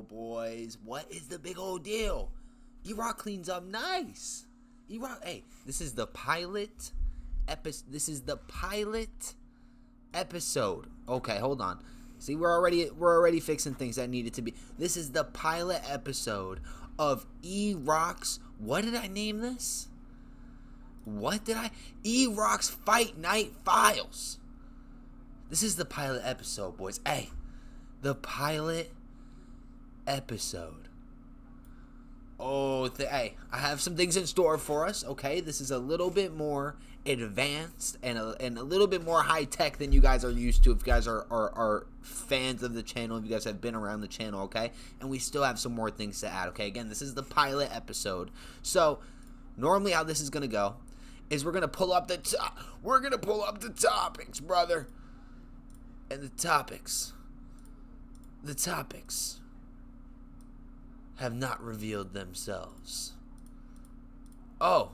boys? What is the big old deal? Erok cleans up nice. Erok, hey, this is the pilot episode. Okay, hold on. See, we're already fixing things that needed to be. This is the pilot episode of Erok's. What did I name this? Erok's Fight Night Files. This is the pilot episode, boys. Hey, the pilot episode. Oh, hey, I have some things in store for us, okay? This is a little bit more advanced and a little bit more high-tech than you guys are used to if you guys are fans of the channel, if you guys have been around the channel, okay? And we still have some more things to add, okay? Again, this is the pilot episode. So, normally how this is going to go is we're going to pull up the topics, brother. And the topics have not revealed themselves. Oh.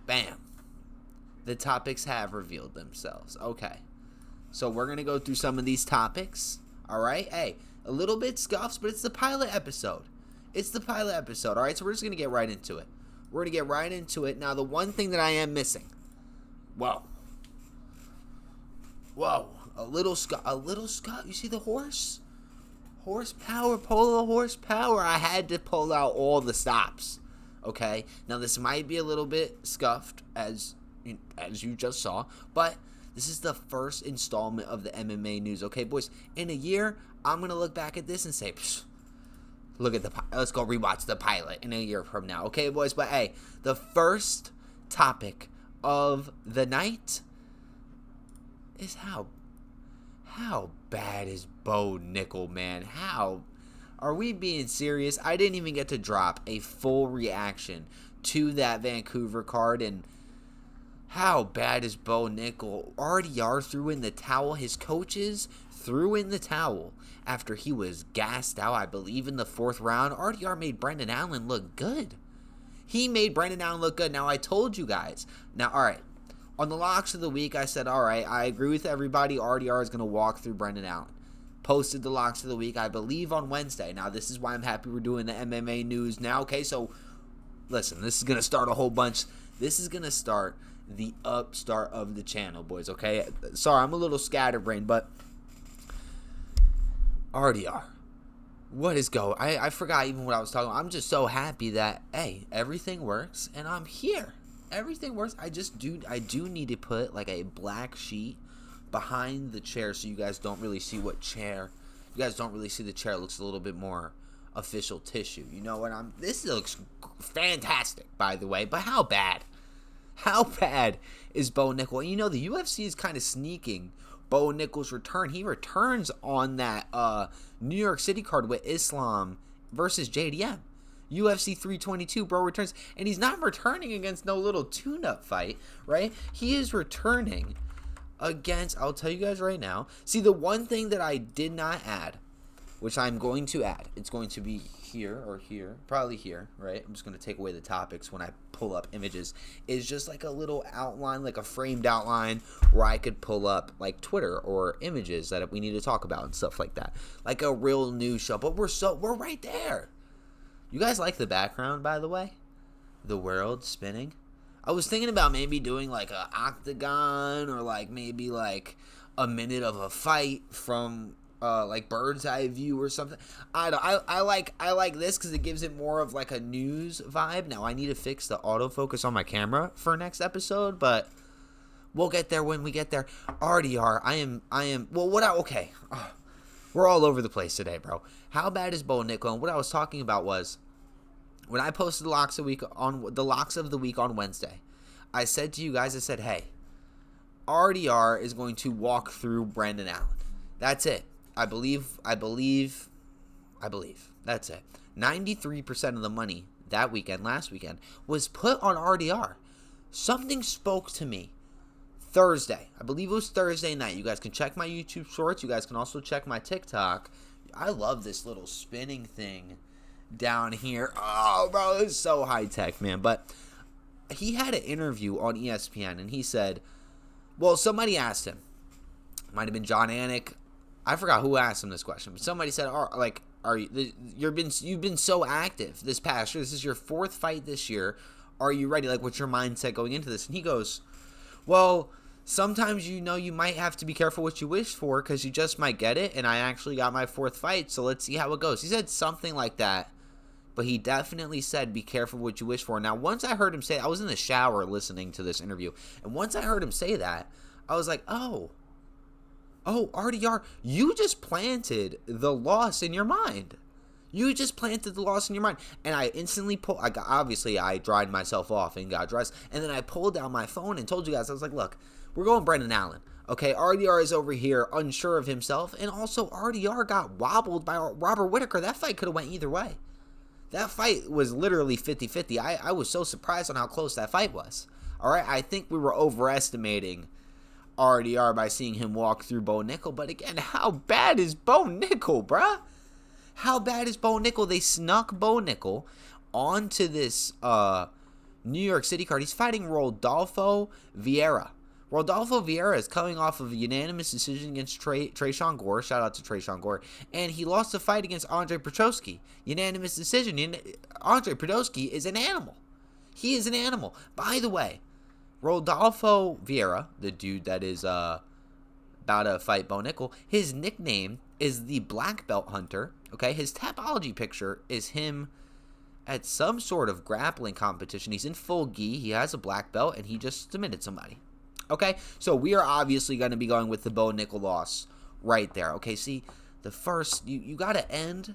Bam. The topics have revealed themselves. Okay. So we're going to go through some of these topics. All right. Hey, a little bit scuffs, but it's the pilot episode. All right. So we're just going to get right into it. Now, the one thing that I am missing. Whoa. A little Scott. You see the horse? Polo horsepower. I had to pull out all the stops. Okay. Now this might be a little bit scuffed as you just saw, but this is the first installment of the MMA news. Okay, boys. In a year, I'm gonna look back at this and say, let's go rewatch the pilot in a year from now. Okay, boys. But hey, the first topic of the night is how bad is Bo Nickel, man? How are we being serious? I didn't even get to drop a full reaction to that Vancouver card, and how bad is Bo Nickel? RDR threw in the towel. His coaches threw in the towel after he was gassed out, I believe, in the 4th round. RDR made Brendan Allen look good. Now, I told you guys. Now, all right. On the locks of the week, I said, all right, I agree with everybody. RDR is going to walk through Brendan Allen. Posted the locks of the week, I believe, on Wednesday. Now, this is why I'm happy we're doing the MMA news now. Okay, so listen, this is going to start a whole bunch. This is going to start the upstart of the channel, boys, okay? Sorry, I'm a little scatterbrained, but RDR, what is go? I forgot even what I was talking about. I'm just so happy that, hey, everything works, and I'm here. Everything works. I do need to put like a black sheet behind the chair so you guys don't really see what chair. You guys don't really see the chair. It looks a little bit more official tissue. You know what this looks fantastic, by the way. But how bad? How bad is Bo Nickel? And you know, the UFC is kind of sneaking Bo Nickel's return. He returns on that New York City card with Islam versus JDM. UFC 322, bro, returns. And he's not returning against no little tune-up fight, right? He is returning against, I'll tell you guys right now. See, the one thing that I did not add, which I'm going to add, it's going to be here or here, probably here, right? I'm just going to take away the topics when I pull up images, is just like a little outline, like a framed outline where I could pull up like Twitter or images that we need to talk about and stuff like that. Like a real news show, but we're right there. You guys like the background, by the way? The world spinning? I was thinking about maybe doing like a octagon or like maybe like a minute of a fight from like bird's eye view or something. I like this because it gives it more of like a news vibe. Now I need to fix the autofocus on my camera for next episode, but we'll get there when we get there. RDR, I am. Well, okay. We're all over the place today, bro. How bad is Bo Nickel? And what I was talking about was when I posted the locks of the week on Wednesday, I said to you guys, I said, hey, RDR is going to walk through Brendan Allen. That's it. I believe. That's it. 93% of the money that weekend, last weekend, was put on RDR. Something spoke to me Thursday. I believe it was Thursday night. You guys can check my YouTube shorts. You guys can also check my TikTok. I love this little spinning thing down here. Oh, bro, it's so high tech, man. But he had an interview on ESPN, and he said, well, somebody asked him. Might have been John Anik. I forgot who asked him this question, but somebody said, You've been so active this past year. This is your 4th fight this year. Are you ready? Like, what's your mindset going into this? And he goes, well, sometimes you might have to be careful what you wish for because you just might get it. And I actually got my 4th fight, so let's see how it goes. He said something like that, but he definitely said be careful what you wish for. Now, once I heard him say, I was in the shower listening to this interview, and once I heard him say that, I was like, oh, RDR, you just planted the loss in your mind. You just planted the loss in your mind. And I instantly I dried myself off and got dressed. And then I pulled out my phone and told you guys, I was like, look, we're going Brendan Allen. Okay, RDR is over here unsure of himself. And also, RDR got wobbled by Robert Whittaker. That fight could have went either way. That fight was literally 50-50. I was so surprised on how close that fight was. All right, I think we were overestimating RDR by seeing him walk through Bo Nickel. But again, how bad is Bo Nickel, bruh? How bad is Bo Nickel? They snuck Bo Nickel onto this New York City card. He's fighting Rodolfo Vieira. Rodolfo Vieira is coming off of a unanimous decision against Tresean Gore. Shout out to Tresean Gore. And he lost a fight against Andre Petroski. Unanimous decision. Andre Petroski is an animal. He is an animal. By the way, Rodolfo Vieira, the dude that is about to fight Bo Nickel, his nickname is the Black Belt Hunter. Okay, his Tapology picture is him at some sort of grappling competition. He's in full gi, he has a black belt, and he just submitted somebody. Okay, so we are obviously going to be going with the Bo Nickel loss right there. Okay, see, the first, you got to end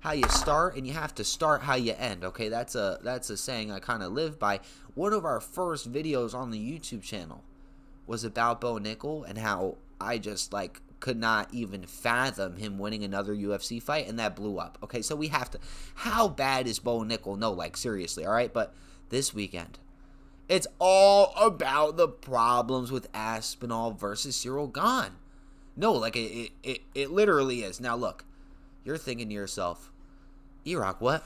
how you start, and you have to start how you end. Okay, that's a saying I kind of live by. One of our first videos on the YouTube channel was about Bo Nickel and how I just, like, could not even fathom him winning another UFC fight, and that blew up. Okay, so we have to, how bad is Bo Nickel? No, like, seriously, all right? But this weekend, it's all about the problems with Aspinall versus Cyril Gane. No, like, it literally is. Now, look, you're thinking to yourself, Erok, what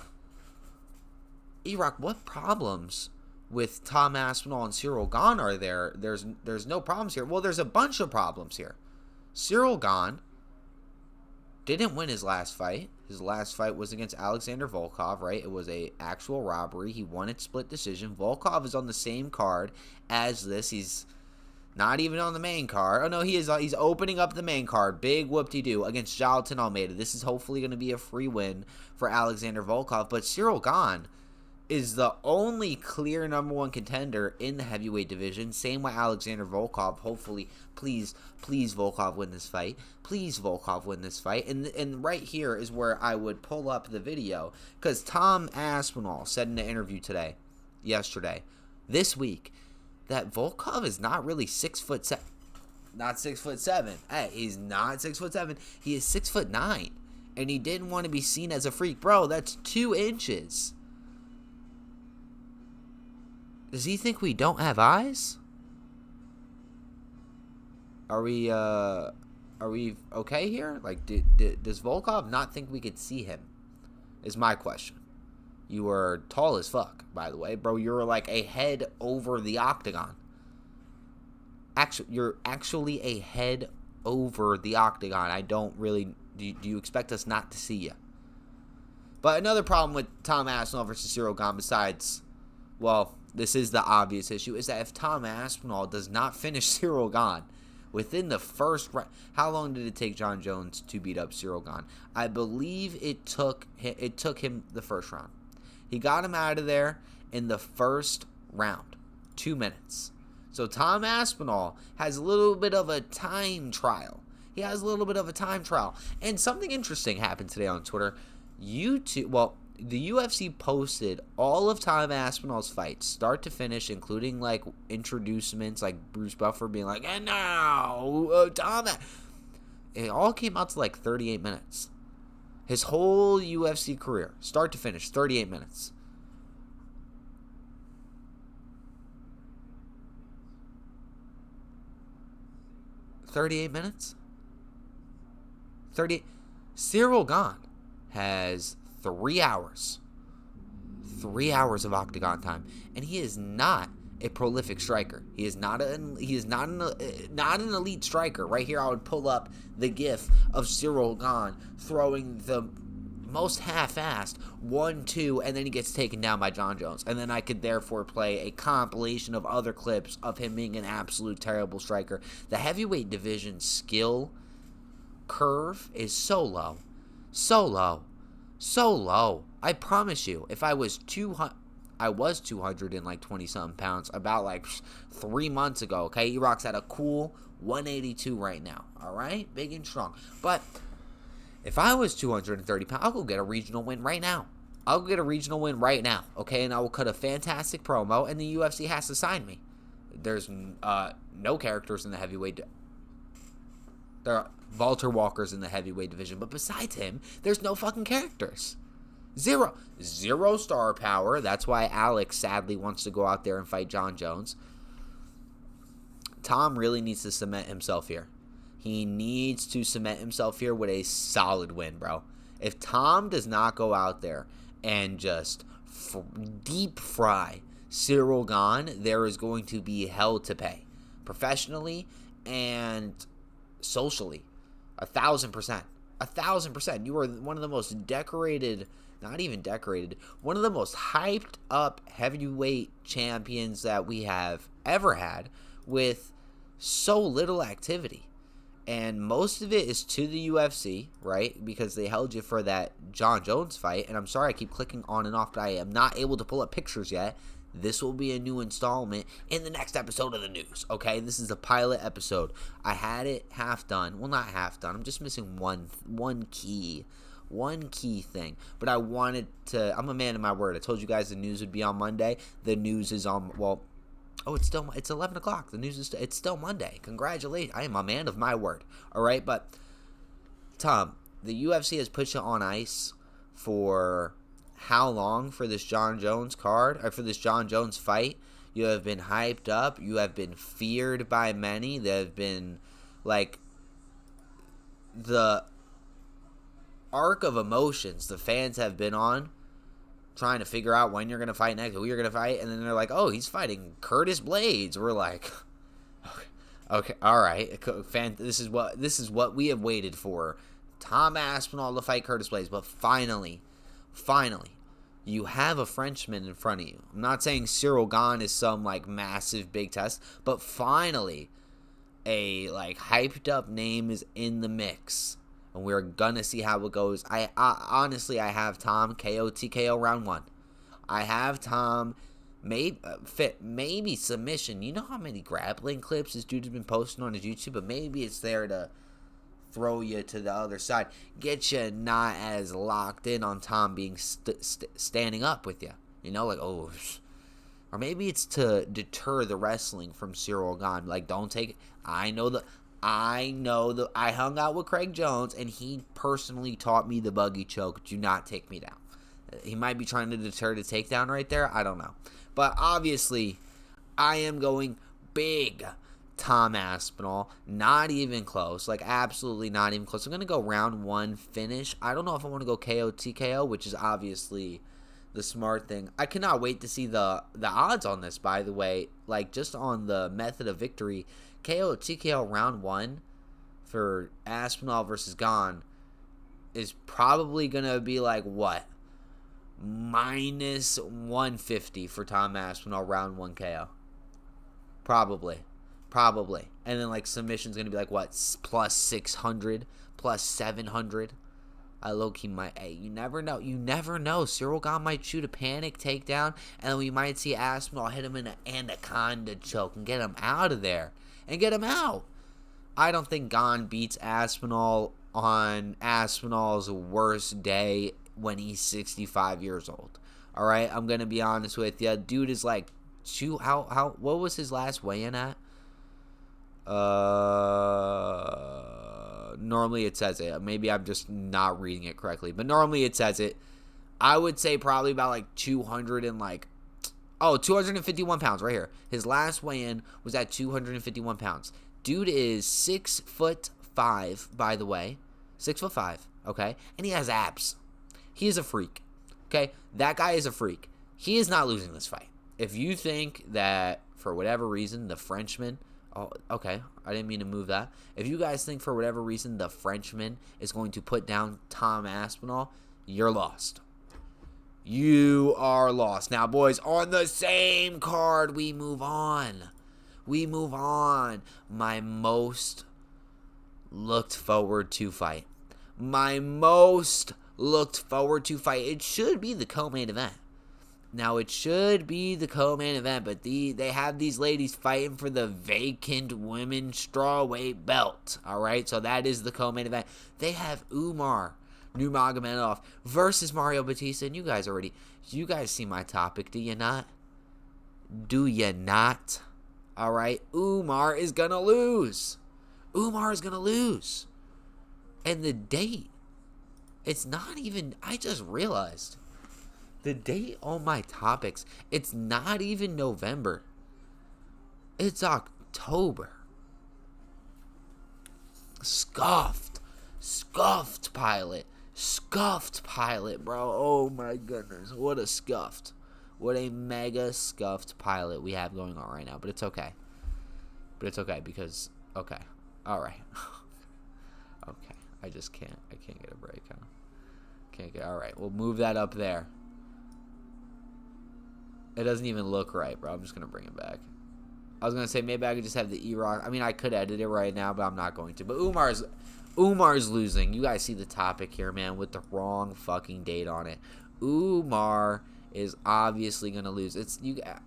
problems with Tom Aspinall and Cyril Gane are there? There's no problems here. Well, there's a bunch of problems here. Cyril Gane didn't win his last fight. His last fight was against Alexander Volkov, right? It was a actual robbery. He won it split decision. Volkov is on the same card as this. He's not even on the main card. Oh, no, he is. He's opening up the main card. Big whoop-de-doo against Jailton Almeida. This is hopefully going to be a free win for Alexander Volkov. But Cyril Gane is the only clear #1 contender in the heavyweight division. Same with Alexander Volkov. Hopefully, please Volkov win this fight. Please Volkov win this fight. And right here is where I would pull up the video, because Tom Aspinall said in an interview yesterday, this week, that Volkov is not really 6'7". Not 6'7". Hey, he's not 6'7". He is 6'9", and he didn't want to be seen as a freak, bro. That's 2 inches. Does he think we don't have eyes? Are we okay here? Like, does Volkov not think we could see him? Is my question. You are tall as fuck, by the way, bro. You're like a head over the octagon. You're actually a head over the octagon. I don't really. Do you expect us not to see you? But another problem with Tom Aspinall versus Cyril Gane, besides, well, this is the obvious issue, is that if Tom Aspinall does not finish Cyril Gane within the first round, how long did it take John Jones to beat up Cyril Gane? I believe it took him the first round. He got him out of there in the first round, 2 minutes. So Tom Aspinall has a little bit of a time trial. He has a little bit of a time trial. And something interesting happened today on Twitter. The UFC posted all of Tom Aspinall's fights, start to finish, including, like, introducements, like Bruce Buffer being like, and now, Tom. It all came out to, like, 38 minutes. His whole UFC career, start to finish, 38 minutes. Cyril Gane has 3 hours. 3 hours of octagon time, and he is not a prolific striker. He is not an elite striker. Right here, I would pull up the gif of Cyril Gane throwing the most half-assed 1-2, and then he gets taken down by John Jones. And then I could therefore play a compilation of other clips of him being an absolute terrible striker. The heavyweight division skill curve is so low. So low. So low. I promise you, if I was 200... I was 220-something pounds about like 3 months ago, okay? Erok's at a cool 182 right now, all right? Big and strong. But if I was 230 pounds, I'll go get a regional win right now. I'll get a regional win right now, okay? And I will cut a fantastic promo, and the UFC has to sign me. There's no characters in the heavyweight. There are Walter Walker's in the heavyweight division, but besides him, there's no fucking characters. Zero star power. That's why Alex sadly wants to go out there and fight John Jones. Tom really needs to cement himself here. He needs to cement himself here with a solid win, bro. If Tom does not go out there and just deep fry Cyril Gane, there is going to be hell to pay. Professionally and socially. 1,000%. 1,000%. You are one of the most decorated... Not even decorated. One of the most hyped up heavyweight champions that we have ever had with so little activity. And most of it is to the UFC, right? Because they held you for that John Jones fight. And I'm sorry I keep clicking on and off, but I am not able to pull up pictures yet. This will be a new installment in the next episode of the news, okay? This is a pilot episode. I had it half done. Well, not half done. I'm just missing one key thing, but I wanted to. I'm a man of my word. I told you guys the news would be on Monday. The news is on. Well, it's 11 o'clock. The news is. It's still Monday. Congratulations! I am a man of my word. All right, but Tom, the UFC has put you on ice for how long for this John Jones card or for this John Jones fight? You have been hyped up. You have been feared by many. There have been like the arc of emotions the fans have been on trying to figure out when you're going to fight next, who you're going to fight, and then they're like, oh, he's fighting Curtis Blades. We're like, okay, all right. This is what we have waited for. Tom Aspinall to fight Curtis Blades, but finally, you have a Frenchman in front of you. I'm not saying Cyril Gane is some like massive big test, but finally a like hyped up name is in the mix. And we're going to see how it goes. I honestly, I have Tom KO TKO round 1. I have Tom maybe submission. You know how many grappling clips this dude has been posting on his YouTube? But maybe it's there to throw you to the other side. Get you not as locked in on Tom being standing up with you. You know, like, oh. Or maybe it's to deter the wrestling from Cyril Gane. Like, don't take it. I hung out with Craig Jones, and he personally taught me the buggy choke. Do not take me down. He might be trying to deter the takedown right there. I don't know. But obviously, I am going big Tom Aspinall. Not even close. Like, absolutely not even close. I'm going to go round 1 finish. I don't know if I want to go KO TKO, which is obviously the smart thing. I cannot wait to see the odds on this, by the way. Like, just on the method of victory. KO TKO round 1 for Aspinall versus Gane is probably going to be like what? Minus 150 for Tom Aspinall round 1 KO. Probably. And then like submission's going to be like what? Plus 600, plus 700. I low-key might. Hey, you never know. Cyril Gane might shoot a panic takedown, and then we might see Aspinall hit him in an anaconda choke and get him out of there. And get him out. I don't think Gane beats Aspinall on Aspinall's worst day when he's 65 years old. All right, I'm gonna be honest with you. Dude is like what was his last weigh-in at? Normally it says it. Maybe I'm just not reading it correctly, but normally it says it. I would say probably about like 251 pounds right here. His last weigh-in was at 251 pounds. Dude is 6'5", by the way. 6'5", okay? And he has abs. He is a freak, okay? That guy is a freak. He is not losing this fight. If you think that, for whatever reason, the Frenchman... Oh, okay. I didn't mean to move that. If you guys think, for whatever reason, the Frenchman is going to put down Tom Aspinall, you're lost. You are lost. Now, boys, on the same card, we move on. My most looked forward to fight. It should be the co-main event. Now, it should be the co-main event, but they have these ladies fighting for the vacant women's strawweight belt. All right, so that is the co-main event. They have Umar Nurmagomedov versus Mario Batista, and you guys see my topic, do you not? All right, Umar is gonna lose. And the date, it's not even, I just realized, the date on my topics, it's not even November. It's October. Scuffed pilot, bro. Oh my goodness, what a mega scuffed pilot we have going on right now. But it's okay because, okay, all right. Okay, I can't get a break, huh? All right, we'll move that up there. It doesn't even look right, bro. I'm just going to bring it back. I was going to say maybe I could just have the Erok. I mean, I could edit it right now, but I'm not going to. But Umar's losing. You guys see the topic here, man, with the wrong fucking date on it. Umar is obviously going to lose.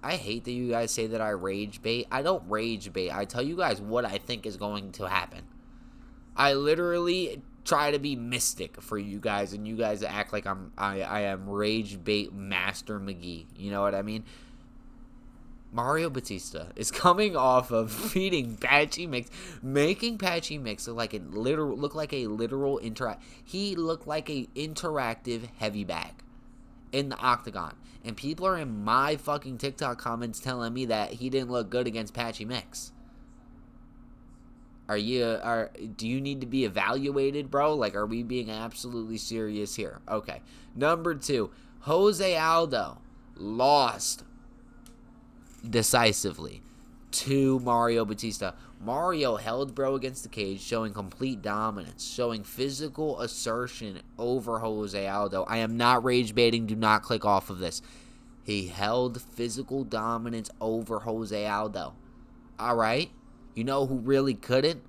I hate that you guys say that I rage bait. I don't rage bait. I tell you guys what I think is going to happen. I literally try to be mystic for you guys, and you guys act like I am rage bait master McGee. You know what I mean? Mario Batista is coming off of beating Patchy Mix, making Patchy Mix look like a literal He looked like a interactive heavy bag in the octagon, and people are in my fucking TikTok comments telling me that he didn't look good against Patchy Mix. Do you need to be evaluated, bro? Like, are we being absolutely serious here? Okay. Number 2, Jose Aldo lost decisively to Mario Batista. Mario held bro against the cage, showing complete dominance, showing physical assertion over Jose Aldo. I am not rage baiting. Do not click off of this. He held physical dominance over Jose Aldo. All right? You know who really couldn't?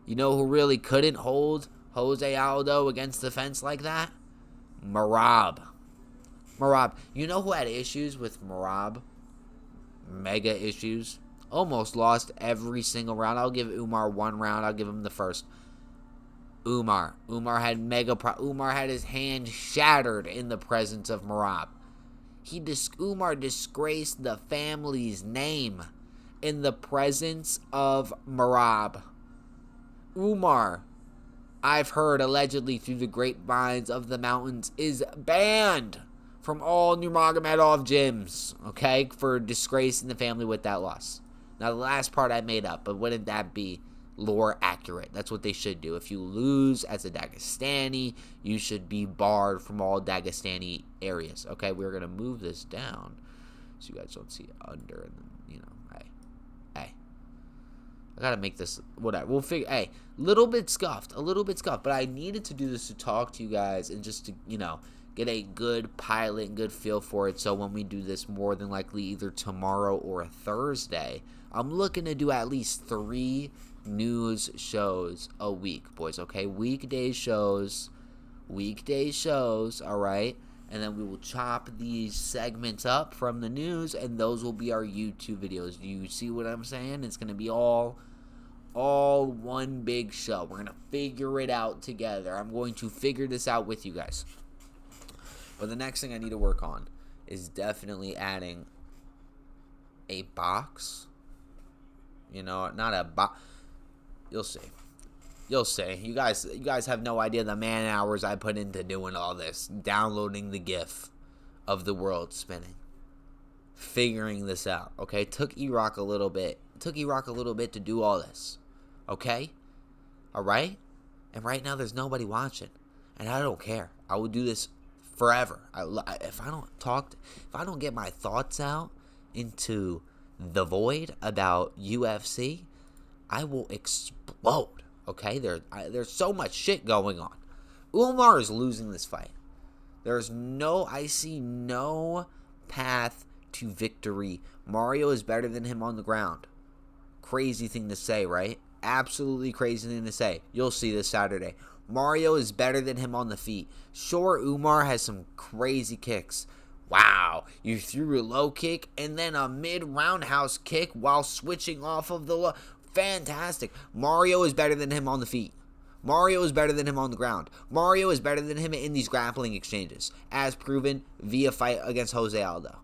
Hold Jose Aldo against the fence like that? Merab. You know who had issues with Merab? Mega issues. Almost lost every single round. I'll give Umar one round. I'll give him the first. Umar had his hand shattered in the presence of Merab. Umar disgraced the family's name in the presence of Merab. Umar, I've heard allegedly through the grapevines of the mountains, is banned from all Nurmagomedov gyms, okay, for disgracing the family with that loss. Now, the last part I made up, but wouldn't that be lore accurate? That's what they should do. If you lose as a Dagestani, you should be barred from all Dagestani areas, okay? We're going to move this down so you guys don't see under, and then, hey. I got to make this, whatever. We'll figure, a little bit scuffed, but I needed to do this to talk to you guys and just to, get a good pilot and good feel for it. So when we do this, more than likely either tomorrow or Thursday, I'm looking to do at least 3 news shows a week, boys, okay? Weekday shows, all right? And then we will chop these segments up from the news, and those will be our YouTube videos. Do you see what I'm saying? It's going to be all one big show. We're going to figure it out together. I'm going to figure this out with you guys. But the next thing I need to work on is definitely adding a box. Not a box. You'll see. You guys have no idea the man hours I put into doing all this. Downloading the GIF of the world spinning. Figuring this out. Okay? Took Erok a little bit to do all this. Okay? Alright? And right now there's nobody watching. And I don't care. I will do this forever. If I don't get my thoughts out into the void about UFC, I will explode. Okay, there's so much shit going on. Umar is losing this fight. I see no path to victory. Mario is better than him on the ground. Crazy thing to say, right? Absolutely crazy thing to say. You'll see this Saturday. Mario is better than him on the feet. Sure, Umar has some crazy kicks. Wow, you threw a low kick and then a mid-roundhouse kick while switching off of the low. Fantastic. Mario is better than him on the feet. Mario is better than him on the ground. Mario is better than him in these grappling exchanges, as proven via fight against Jose Aldo.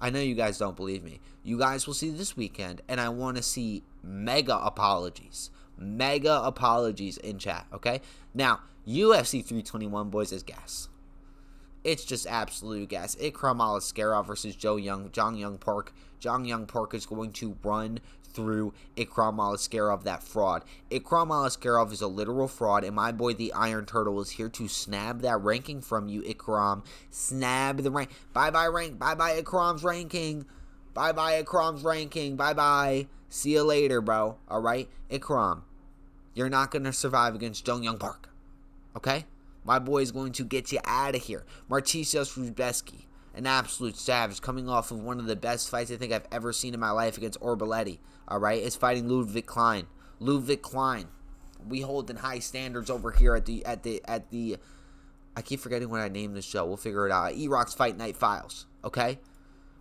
I know you guys don't believe me. You guys will see this weekend, and I want to see mega apologies. Mega apologies in chat, okay? Now, UFC 321, boys, is gas. It's just absolute gas. Ikram Aliskerov versus Jong Young Park. Jong Young Park is going to run through Ikram Aliskerov, that fraud. Ikram Aliskerov is a literal fraud, and my boy the Iron Turtle is here to snab that ranking from you, Ikram. Snab the rank. Bye-bye rank. Bye-bye Ikram's ranking. Bye-bye Ikram's ranking. Bye-bye. See you later, bro. Alright? Ikram, you're not going to survive against Jong Young Park. Okay? My boy is going to get you out of here. Martisios Rubeski, an absolute savage, coming off of one of the best fights I think I've ever seen in my life against Orbaletti. Alright? Is fighting Ludwig Klein. Ludwig Klein. We hold in high standards over here at the I keep forgetting what I named this show. We'll figure it out. Erok's Fight Night Files. Okay?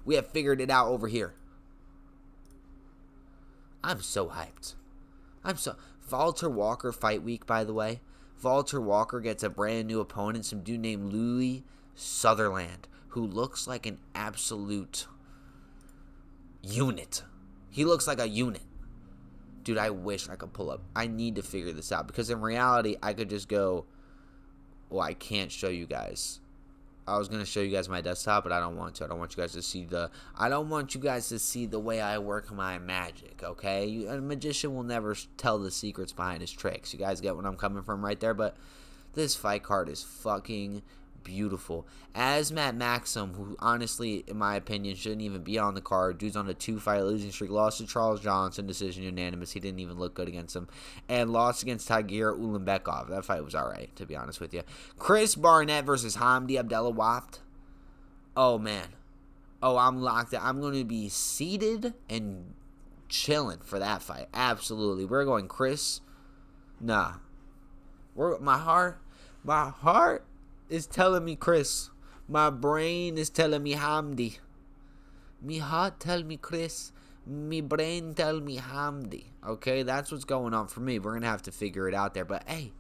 We have figured it out over here. I'm so hyped. Walter Walker fight week, by the way. Walter Walker gets a brand new opponent, some dude named Louis Sutherland, who looks like an absolute unit. He looks like a unit. Dude, I wish I could pull up. I need to figure this out, because in reality, I could just go, well, I can't show you guys. I was going to show you guys my desktop, but I don't want to. I don't want you guys to see the way I work my magic, okay? A magician will never tell the secrets behind his tricks. You guys get what I'm coming from right there? But this fight card is fucking beautiful. Matt Maxim, who honestly, in my opinion, shouldn't even be on the card. Dude's on a 2-fight losing streak. Lost to Charles Johnson, decision unanimous. He didn't even look good against him. And lost against Tagir Ulanbekov. That fight was alright, to be honest with you. Chris Barnett versus Hamdi Abdelawaft. Oh, man. Oh, I'm locked in. I'm going to be seated and chilling for that fight. Absolutely. We're going Chris. Nah. My heart is telling me Chris. My brain is telling me Hamdi. Me heart tell me Chris. Me brain tell me Hamdi. Okay, that's what's going on for me. We're going to have to figure it out there. But, hey.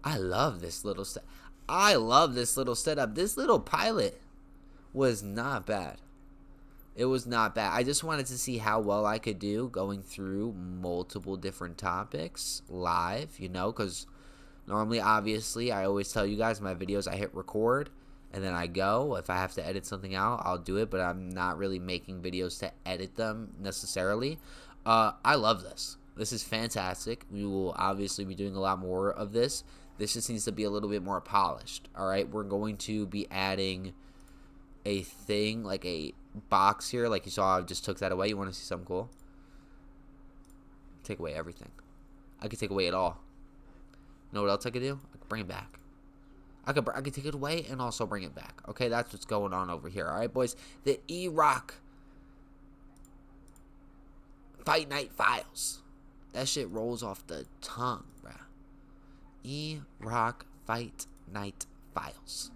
I love this little setup. This little pilot was not bad. It was not bad. I just wanted to see how well I could do going through multiple different topics live, because normally, obviously, I always tell you guys my videos, I hit record, and then I go. If I have to edit something out, I'll do it, but I'm not really making videos to edit them necessarily. I love this. This is fantastic. We will obviously be doing a lot more of this. This just needs to be a little bit more polished, all right? We're going to be adding a thing, like a box here. Like you saw, I just took that away. You want to see something cool? Take away everything. I could take away it all. You know what else I could do? I could bring it back. I could take it away and also bring it back. Okay, that's what's going on over here. All right, boys. The Erok Fight Night Files. That shit rolls off the tongue, bruh. Erok Fight Night Files.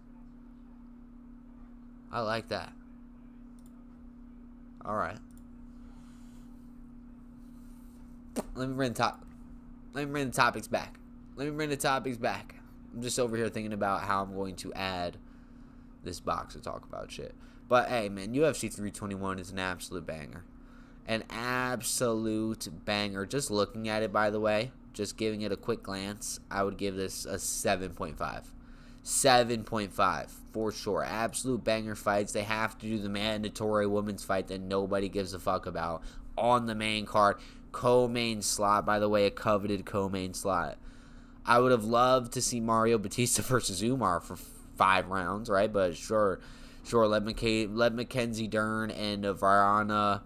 I like that. All right. Let me bring the topics back. I'm just over here thinking about how I'm going to add this box to talk about shit. But, hey, man, UFC 321 is an absolute banger. An absolute banger. Just looking at it, by the way, just giving it a quick glance, I would give this a 7.5. 7.5 for sure. Absolute banger fights. They have to do the mandatory women's fight that nobody gives a fuck about on the main card. Co-main slot, by the way, a coveted co-main slot. I would have loved to see Mario Batista versus Umar for 5 rounds, right? But sure, let Mackenzie Dern and Varana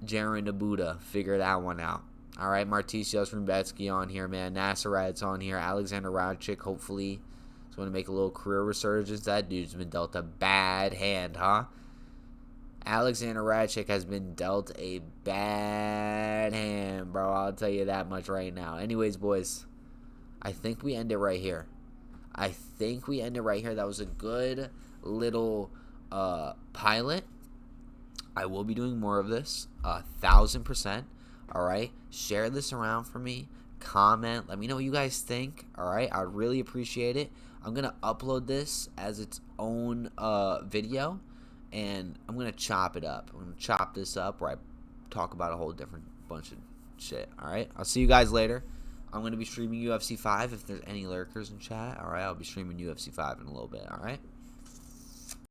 Jaron Nabuda figure that one out. All right, Martisios Rumbetsky on here, man. Nasserad's on here. Alexander Radchik, hopefully, is going to make a little career resurgence. That dude's been dealt a bad hand, huh? Alexander Radchik has been dealt a bad hand, bro. I'll tell you that much right now. Anyways, boys, I think we end it right here. That was a good little pilot. I will be doing more of this, 1,000%. All right, share this around for me. Comment. Let me know what you guys think. All right, I'd really appreciate it. I'm gonna upload this as its own video, and I'm gonna chop it up. I'm gonna chop this up where I talk about a whole different bunch of shit. All right, I'll see you guys later. I'm gonna be streaming UFC 5 if there's any lurkers in chat. All right, I'll be streaming UFC 5 in a little bit. All right.